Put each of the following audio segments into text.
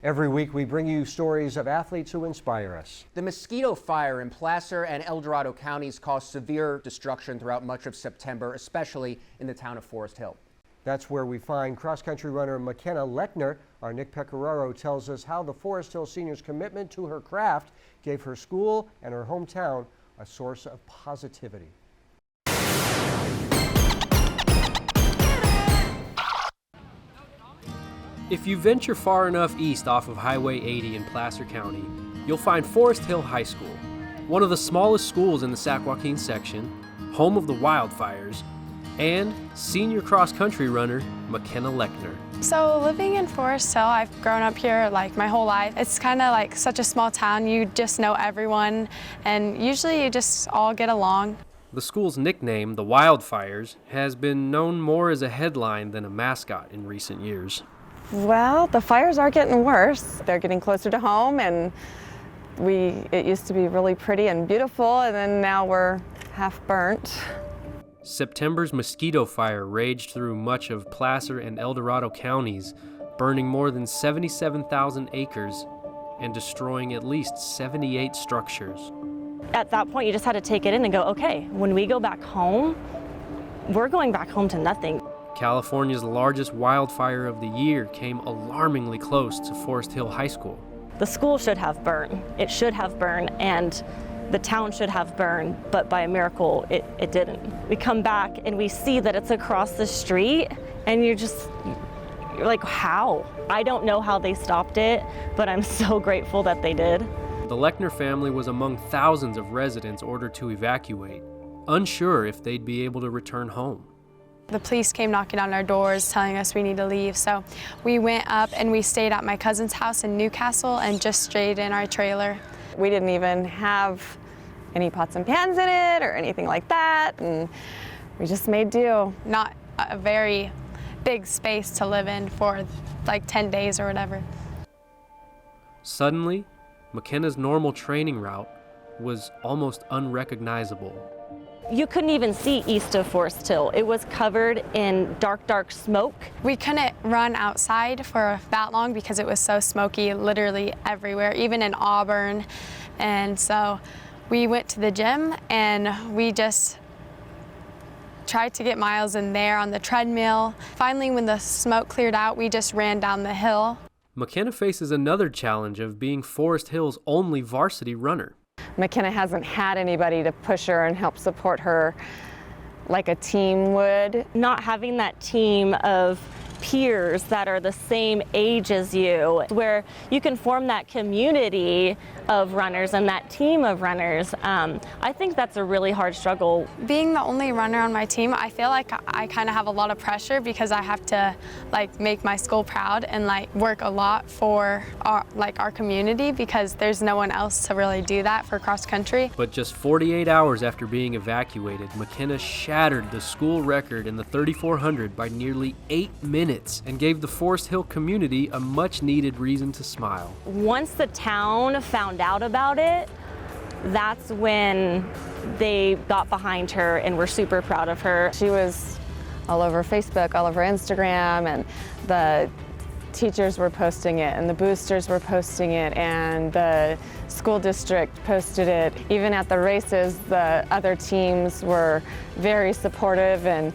Every week we bring you stories of athletes who inspire us. The mosquito fire in Placer and El Dorado counties caused severe destruction throughout much of September, especially in the town of Foresthill. That's where we find cross-country runner McKenna Lechner. Our Nick Pecoraro tells us how the Foresthill senior's commitment to her craft gave her school and her hometown a source of positivity. If you venture far enough east off of Highway 80 in Placer County, you'll find Foresthill High School, one of the smallest schools in the San Joaquin section, home of the wildfires, and senior cross-country runner McKenna Lechner. So living in Foresthill, I've grown up here like my whole life. It's kind of like such a small town. You just know everyone, and usually you just all get along. The school's nickname, the Wildfires, has been known more as a headline than a mascot in recent years. Well, the fires are getting worse. They're getting closer to home, and it used to be really pretty and beautiful, and then now we're half burnt. September's mosquito fire raged through much of Placer and El Dorado counties, burning more than 77,000 acres and destroying at least 78 structures. At that point, you just had to take it in and go, okay, when we go back home, we're going back home to nothing. California's largest wildfire of the year came alarmingly close to Foresthill High School. The school should have burned. It should have burned, and the town should have burned, but by a miracle, it didn't. We come back and we see that it's across the street, and you're like, how? I don't know how they stopped it, but I'm so grateful that they did. The Lechner family was among thousands of residents ordered to evacuate, unsure if they'd be able to return home. The police came knocking on our doors telling us we need to leave, so we went up and we stayed at my cousin's house in Newcastle and just stayed in our trailer. We didn't even have any pots and pans in it or anything like that, and we just made do. Not a very big space to live in for like 10 days or whatever. Suddenly, McKenna's normal training route was almost unrecognizable. You couldn't even see east of Foresthill. It was covered in dark, dark smoke. We couldn't run outside for that long because it was so smoky literally everywhere, even in Auburn. And so we went to the gym and we just tried to get miles in there on the treadmill. Finally, when the smoke cleared out, we just ran down the hill. McKenna faces another challenge of being Foresthill's only varsity runner. McKenna hasn't had anybody to push her and help support her like a team would. Not having that team of peers that are the same age as you, where you can form that community of runners and that team of runners. I think that's a really hard struggle. Being the only runner on my team, I feel like I kind of have a lot of pressure because I have to make my school proud and work a lot for our community because there's no one else to really do that for cross country. But just 48 hours after being evacuated, McKenna shattered the school record in the 3400 by nearly 8 minutes and gave the Foresthill community a much needed reason to smile. Once the town found out about it, that's when they got behind her and were super proud of her. She was all over Facebook, all over Instagram, and the teachers were posting it, and the boosters were posting it, and the school district posted it. Even at the races, the other teams were very supportive and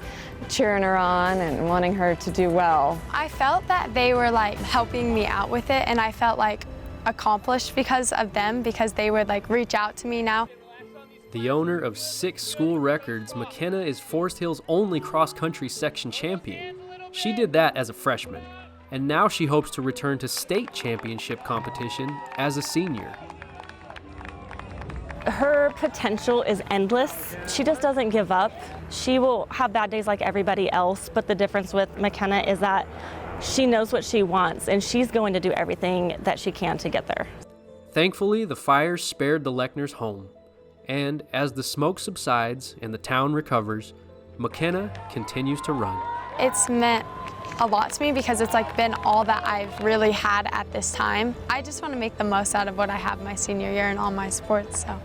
cheering her on and wanting her to do well. I felt that they were helping me out with it, and I felt accomplished because of them, because they would reach out to me now. The owner of 6 school records, McKenna is Foresthill's only cross-country section champion. She did that as a freshman, and now she hopes to return to state championship competition as a senior. Her potential is endless. She just doesn't give up. She will have bad days like everybody else, but the difference with McKenna is that she knows what she wants, and she's going to do everything that she can to get there. Thankfully, the fires spared the Lechners' home, and as the smoke subsides and the town recovers, McKenna continues to run. It's meant a lot to me because it's been all that I've really had at this time. I just want to make the most out of what I have my senior year in all my sports. So.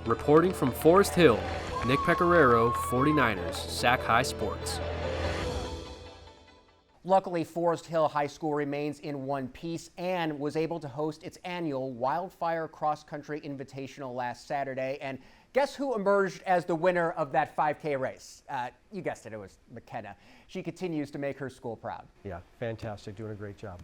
Reporting from Foresthill, Nick Pecoraro, 49ers Sac-Hi Sports. Luckily, Foresthill High School remains in one piece and was able to host its annual Wildfire Cross Country Invitational last Saturday. And guess who emerged as the winner of that 5K race? You guessed it, it was McKenna. She continues to make her school proud. Yeah, fantastic, doing a great job.